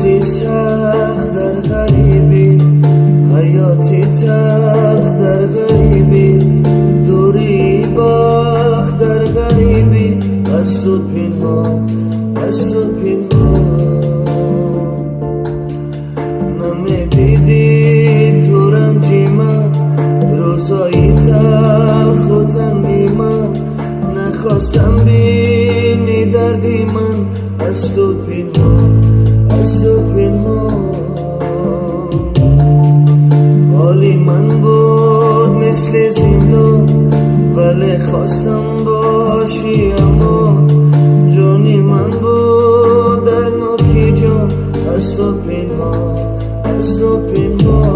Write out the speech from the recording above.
روزی سخت در غریبی، حیاتی تلخ در غریبی، دوری باخت در غریبی، از تو پنهان، از تو پنهان. نمیدیدی تو رنجی من، روزایی تلخ و تنگی من، نخواستم بینی دردی من، از تو پنهان، از تو پنهان. حالی من بود مثل زندان، ولی خواستم باشی اما جانی من بود در نوکی جان، از تو پنهان، از تو پنهان.